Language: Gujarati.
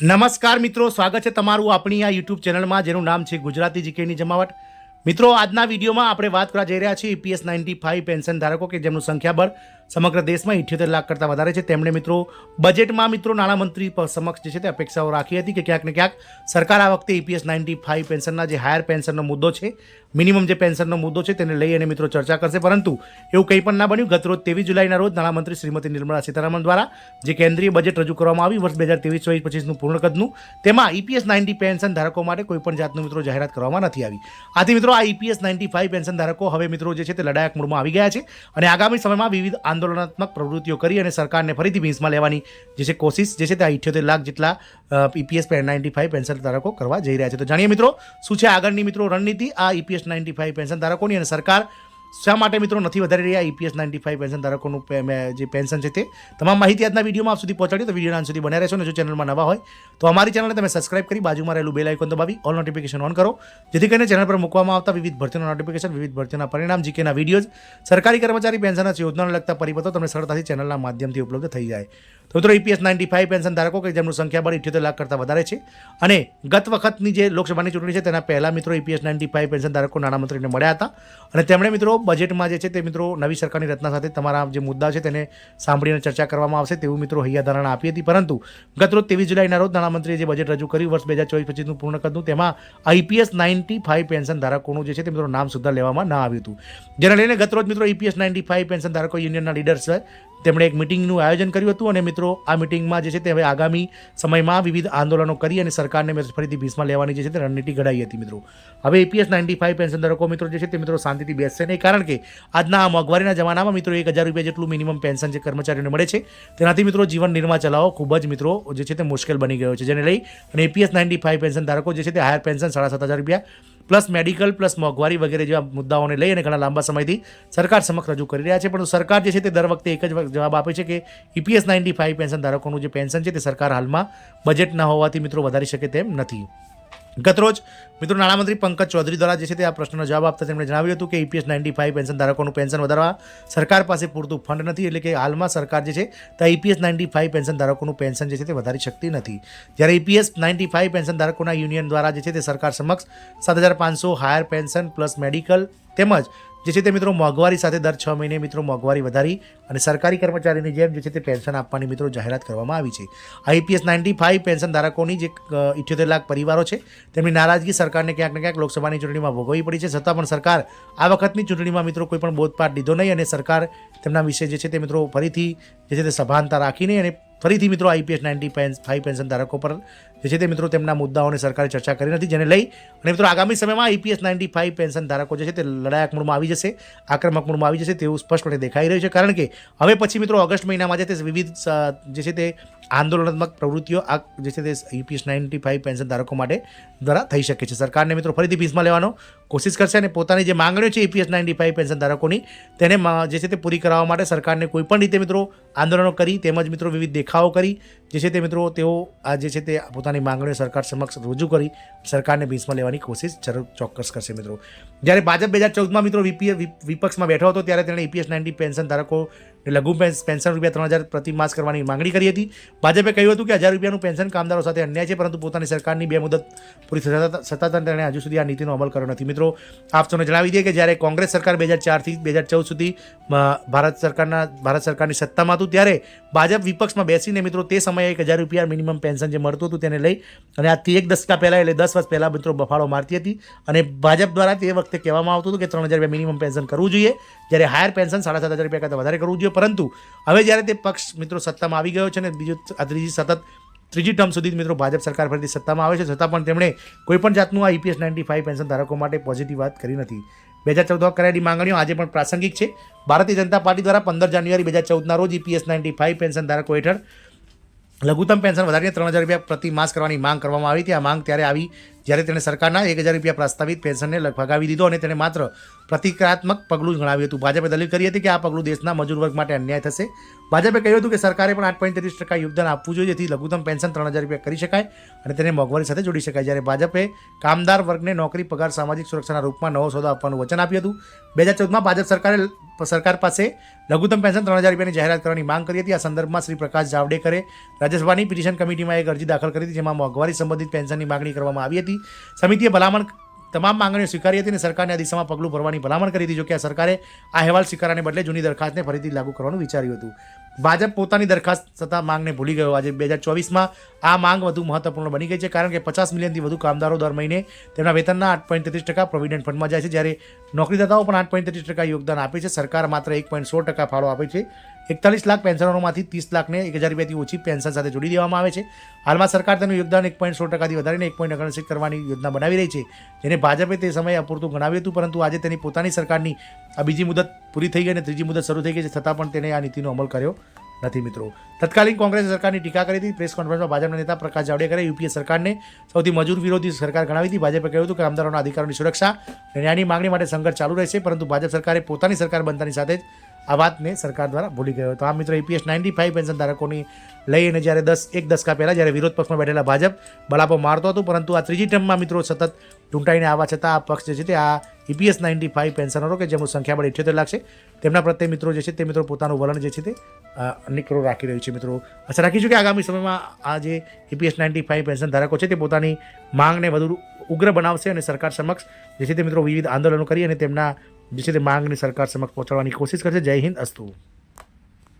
નમસ્કાર મિત્રો, સ્વાગત છે તમારું આપણી આ યુટ્યુબ ચેનલમાં જેનું નામ છે ગુજરાતી જીકેની જમાવટ. મિત્રો, આજના વિડીયોમાં આપણે વાત કરવા જઈ રહ્યા છીએ EPS 95 પેન્શન ધારકો કે જેમનું સંખ્યાબળ સમગ્ર દેશમાં 78 લાખ કરતાં વધારે છે. તેમણે મિત્રો બજેટમાં મિત્રો નાણામંત્રી સમક્ષ જે છે તે અપેક્ષાઓ રાખી હતી કે ક્યાંક ને ક્યાંક સરકાર આ વખતે EPS 95 પેન્શનના જે હાયર પેન્શનનો મુદ્દો છે, મિનિમમ જે પેન્શનનો મુદ્દો છે તેને લઈ અને મિત્રો ચર્ચા કરશે, પરંતુ એવું કંઈ પણ ના બન્યું. ગતરોજ 23 જુલાઈના રોજ નાણામંત્રી શ્રીમતી નિર્મલા સીતારામન દ્વારા જે કેન્દ્રીય બજેટ રજૂ કરવામાં આવ્યું વર્ષ 2023-24-25નું પૂર્ણ કદનું, તેમાં EPS 90 પેન્શન ધારકો માટે કોઈપણ જાતનું મિત્રો જાહેરાત કરવામાં નથી આવી. આથી મિત્રો આ EPS 95 પેન્શન ધારકો હવે મિત્રો જે છે તે લડાયક મૂડમાં આવી ગયા છે અને આગામી સમયમાં વિવિધ આંદોલનાત્મક પ્રવૃત્તિઓ કરી અને સરકારને ફરીથી ભીંસમાં લેવાની જે છે કોશિશ જે છે તે 78 લાખ જેટલા EPS 95 પેન્શન ધારકો કરવા જઈ રહ્યા છે. તો જાણીએ મિત્રો શું છે આગળની મિત્રો રણનીતિ આ EPS 95 પેન્શન ધારકોની, અને સરકાર શા માટે મિત્રો નથી વધારી રહ્યા EPS 95 પેન્શન ધારકોનું જે પેન્શન છે તે તમામ માહિતી આજના વિડીયોમાં આપ સુધી પહોંચાડી. તો વિડીયોના અંત સુધી બન્યા રહેશો, અને જો ચેનલમાં નવા હોય તો અમારી ચેનલને તમે સબસ્ક્રાઇબ કરી બાજુમાં રહેલું બેલ આઇકોન દબાવી ઓલ નોટિફિકેશન ઓન કરો, જેથી કરીને ચેનલ પર મૂકવામાં આવતા વિવિધ ભરતીના નોટિફિકેશન, વિવિધ ભરતીના પરિણામ, જીકેના વિડીયોઝ, સરકારી કર્મચારી પેન્શન યોજનાને લગતા પરિપત્રો તમને સરળતાથી ચેનલના માધ્યમથી ઉપલબ્ધ થઈ જાય. તો મિત્રો EPS 95 પેન્શન ધારકો કે જેમનું સંખ્યાબળ 78 લાખ કરતાં વધારે છે, અને ગત વખતની જે લોકસભાની ચૂંટણી છે તેના પહેલાં મિત્રો EPS 95 પેન્શન ધારકો નાણામંત્રીને મળ્યા હતા અને તેમણે મિત્રો બજેટમાં જે છે તે મિત્રો નવી સરકારની રચના સાથે તમારા જે મુદ્દા છે તેને સાંભળીને ચર્ચા કરવામાં આવશે તેવું મિત્રો હૈયાધારણા આપી હતી. પરંતુ ગતરોજ 23 જુલાઈના રોજ નાણામંત્રીએ જે બજેટ રજૂ કર્યું વર્ષ 2024-25નું પૂર્ણ કદનું, તેમાં EPS 95 પેન્શન ધારકોનું જે છે તે મિત્રો નામ સુદ્ધા લેવામાં ન આવ્યું હતું. જેને લઈને ગતરોજ મિત્રો EPS 95 પેન્શન ધારકો યુનિયનના લીડર્સ તેમણે એક મિટિંગનું આયોજન કર્યું હતું, અને મિત્રો આ મિટિંગમાં જે છે તે હવે આગામી સમયમાં વિવિધ આંદોલનો કરી અને સરકારને ફરીથી ભીંસમાં લેવાની જે છે તે રણનીતિ ઘડાઈ હતી. મિત્રો હવે EPS 95 પેન્શન ધારકો મિત્રો જે છે તે મિત્રો શાંતિથી બેસશે નહીં, કારણ કે આજના મોંઘવારીના જમાનામાં મિત્રો 1000 રૂપિયા જેટલું મિનિમમ પેન્શન જે કર્મચારીઓને મળે છે તેનાથી મિત્રો જીવન નિર્વાહ ચલાવવો ખૂબ જ મિત્રો જે છે તે મુશ્કેલ બની ગયો છે. જેને લઈ અને EPS 95 પેન્શન ધારકો જે છે તે હાયર પેન્શન 7,500 રૂપિયા પ્લસ મેડિકલ પ્લસ મોંઘવારી વગેરે જેવા મુદ્દાઓને લઈ અને ઘણા લાંબા સમયથી સરકાર સમક્ષ રજૂ કરી રહ્યા છે. પરંતુ સરકાર જે છે તે દર વખતે એક જ જવાબ આપે છે કે EPS 95 પેન્શન ધારકોનું જે પેન્શન છે તે સરકાર હાલમાં બજેટ ના હોવાથી મિત્રો વધારી શકે તેમ નથી. ગતરોજ મિત્રો નાણામંત્રી પંકજ ચૌધરી દ્વારા જે છે તે આ પ્રશ્નનો જવાબ આપતા તેમણે જણાવ્યું હતું કે EPS 95 પેન્શન ધારકોનું પેન્શન વધારવા સરકાર પાસે પૂરતું ફંડ નથી, એટલે કે હાલમાં સરકાર જે છે તે EPS 95 પેન્શન ધારકોનું પેન્શન જે છે તે વધારી શકતી નથી. જ્યારે EPS 95 પેન્શન ધારકોના યુનિયન દ્વારા જે છે તે સરકાર સમક્ષ 7,500 હાયર પેન્શન પ્લસ મેડિકલ તેમજ જે છે તે મિત્રો મોંઘવારી સાથે દર 6 મહિને મિત્રો મોંઘવારી વધારી અને સરકારી કર્મચારીની જેમ જે છે તે પેન્શન આપવાની મિત્રો જાહેરાત કરવામાં આવી છે. આ EPS 95 પેન્શન ધારકોની જે 78 લાખ પરિવારો છે તેમની નારાજગી સરકારને ક્યાંક ને ક્યાંક લોકસભાની ચૂંટણીમાં ભોગવવી પડી છે. છતાં પણ સરકાર આ વખતની ચૂંટણીમાં મિત્રો કોઈ પણ બોધપાઠ લીધો નહીં, અને સરકાર તેમના વિશે જે છે તે મિત્રો ફરીથી જે છે તે સભાનતા રાખીને અને ફરીથી મિત્રો EPS 95 પેન્શન ધારકો પર જે છે તે મિત્રો તેમના મુદ્દાઓને સરકારે ચર્ચા કરી નથી. જેને લઈ અને મિત્રો આગામી સમયમાં EPS 95 પેન્શન ધારકો જે છે તે લડાયક મૂડમાં આવી જશે, આક્રમક મૂડમાં આવી જશે તેવું સ્પષ્ટપણે દેખાઈ રહ્યું છે, કારણ કે હવે પછી મિત્રો ઓગસ્ટ મહિનામાં જે તે વિવિધ જે છે તે આંદોલનાત્મક પ્રવૃત્તિઓ આ જે છે તે EPS 95 પેન્શન ધારકો માટે દ્વારા થઈ શકે છે. સરકારને મિત્રો ફરીથી ભીંસમાં લેવાનો કોશિશ કરશે અને પોતાની જે માંગણીઓ છે EPS 95 પેન્શન ધારકોની તેને જે છે તે પૂરી કરાવવા માટે સરકારને કોઈપણ રીતે મિત્રો આંદોલનો કરી તેમજ મિત્રો વિવિધ દેખાવો કરી જે છે તે મિત્રો તેઓ આ જે છે તે પોતાની માંગણીઓ સરકાર સમક્ષ રજૂ કરી સરકારને ભીંસમાં લેવાની કોશિશ ચોક્કસ કરશે. મિત્રો જ્યારે ભાજપ 2014માં મિત્રો વિપક્ષમાં બેઠો હતો ત્યારે તેણે EPS 90 પેન્શન ધારકો લઘુ પેન્શન રૂપિયા 3,000 પ્રતિ માસ કરવાની માંગણી કરી હતી. ભાજપે કહ્યું હતું કે 1,000 રૂપિયાનું પેન્શન કામદારો સાથે અન્યાય છે, પરંતુ પોતાની સરકારની 2 મુદત પૂરી થતા તેણે હજુ સુધી આ નીતિનો અમલ કર્યો નથી. મિત્રો આપ સૌને જણાવી દઈએ કે જ્યારે કોંગ્રેસ સરકાર 2004થી 2014 સુધી ભારત સરકારની સત્તામાં હતું ત્યારે ભાજપ વિપક્ષમાં બેસીને મિત્રો તે સમયે 1,000 રૂપિયા મિનિમમ પેન્શન જે મળતું હતું તેને લઈ અને આજથી 1 દશકા પહેલાં એટલે 10 વર્ષ પહેલાં મિત્રો બફાળો મારતી હતી, અને ભાજપ દ્વારા તે વખતે કહેવામાં આવતું હતું કે 3,000 રૂપિયા મિનિમમ પેન્શન કરવું જોઈએ, જ્યારે હાયર પેન્શન 7,500 રૂપિયા કરતાં વધારે કરવું જોઈએ. પરંતુ હવે જ્યારે તે પક્ષ મિત્રો સત્તામાં આવી ગયો છે અને ત્રીજી ટર્મ સુધી મિત્રો ભાજપ સરકાર ફરીથી સત્તામાં આવે છે, છતાં પણ તેમણે કોઈપણ જાતનું આ EPS 95 પેન્શન ધારકો માટે પોઝિટિવ વાત કરી નથી. 2014માં કરાયેલી માંગણીઓ આજે પણ પ્રાસંગિક છે. ભારતીય જનતા પાર્ટી દ્વારા 15 જાન્યુઆરી 2014ના રોજ EPS 95 પેન્શન ધારકો હેઠળ લઘુત્તમ પેન્શન વધારીને 3,000 રૂપિયા પ્રતિ માસ કરવાની માંગ કરવામાં આવી હતી. આ માંગ ત્યારે આવી જ્યારે તેણે સરકારના 1,000 રૂપિયા પ્રસ્તાવિત પેન્શનને ફગાવી દીધો અને તેણે માત્ર પ્રતિકાત્મક પગલું ગણાવ્યું હતું. ભાજપે દલીલ કરી હતી કે આ પગલું દેશના મજૂર વર્ગ માટે અન્યાય થશે. ભાજપે કહ્યું હતું કે સરકારે પણ 8.33% યોગદાન આપવું જોઈએ, જેથી લઘુત્તમ પેન્શન 3,000 રૂપિયા કરી શકાય અને તેને મોંઘવારી સાથે જોડી શકાય. જ્યારે ભાજપે કામદાર વર્ગને નોકરી, પગાર, સામાજિક સુરક્ષાના રૂપમાં નવો સોદો આપવાનું વચન આપ્યું હતું. 2014માં ભાજપ સરકાર પાસે લઘુત્તમ પેન્શન 3,000 રૂપિયાની જાહેરાત કરવાની માંગ કરી હતી. આ સંદર્ભમાં શ્રી પ્રકાશ જાવડેકરે રાજ્યસભાની પિટિશન કમિટીમાં એક અરજી દાખલ કરી હતી, જેમાં મોંઘવારી સંબંધિત પેન્શનની માંગણી કરવામાં આવી હતી. સમિતિએ તમામ માંગણીઓ સ્વીકારી હતી અને સરકારને આ દિશામાં પગલું ભરવાની ભલામણ કરી હતી. જોકે આ સરકારે આ અહેવાલ સ્વીકારવાને બદલે જૂની દરખાસ્તને ફરીથી લાગુ કરવાનું વિચાર્યું હતું. ભાજપ પોતાની દરખાસ્ત છતાં માંગને ભૂલી ગયો. આજે 2024માં આ માંગ વધુ મહત્વપૂર્ણ બની ગઈ છે, કારણ કે 50 મિલિયનથી વધુ કામદારો દર મહિને તેમના વેતનના 8.33% પ્રોવિડન્ટ ફંડમાં જાય છે, જ્યારે નોકરીદાતાઓ પણ 8.33% યોગદાન આપે છે. સરકાર માત્ર 1.16% ફાળો આપે છે. 41 લાખ પેન્શનરોમાંથી 30 લાખને 1,000 રૂપિયાથી ઓછી પેન્શન સાથે જોડી દેવામાં આવે છે. હાલમાં સરકાર તેનું યોગદાન 1.16%થી વધારીને 1.69% કરવાની યોજના બનાવી રહી છે, જેને ભાજપે તે સમયે અપૂરતું ગણાવ્યું હતું. પરંતુ આજે તેની પોતાની સરકારની આ બીજી મુદત પૂરી થઈ ગઈ અને ત્રીજી મુદત શરૂ થઈ ગઈ છે, છતાં પણ તેણે આ નીતિનો અમલ કર્યો નથી. મિત્રો, તત્કાલીન કોંગ્રેસ સરકારની ટીકા કરી હતી. પ્રેસ કોન્ફરન્સમાં ભાજપના નેતા પ્રકાશ જાવડેકરે યુપીએ સરકારને સૌથી મજૂર વિરોધી સરકાર ગણાવી હતી. ભાજપે કહ્યું હતું કે કામદારોના અધિકારોની સુરક્ષા અને ન્યાયની માંગણી માટે સંઘર્ષ ચાલુ રહેશે, પરંતુ ભાજપ સરકારે પોતાની સરકાર બનતાની સાથે જ આ વાતને સરકાર દ્વારા ભૂલી ગયો હતો. આ મિત્રો EPS 95 પેન્શન ધારકોની લઈને જ્યારે એક દશકા પહેલાં જ્યારે વિરોધ પક્ષમાં બેઠેલા ભાજપ બળાપો મારતો હતો, પરંતુ આ ત્રીજી ટર્મમાં મિત્રો સતત ચૂંટાઈને આવવા છતાં આ પક્ષ જે છે તે આ EPS 95 પેન્શનરો કે જેમનું સંખ્યાબળ 78 લાખ છે, તેમના પ્રત્યે મિત્રો જે છે તે મિત્રો પોતાનું વલણ જે છે તે નિકરો રાખી રહ્યું છે. મિત્રો, આશા રાખીશું કે આગામી સમયમાં આ જે EPS 95 પેન્શન ધારકો છે તે પોતાની માંગને વધુ ઉગ્ર બનાવશે અને સરકાર સમક્ષ જે છે તે મિત્રો વિવિધ આંદોલનો કરી અને તેમના જે છે તે માંગને સરકાર સમક્ષ પહોંચાડવાની કોશિશ કરશે. જય હિન્દ, અસ્તુ.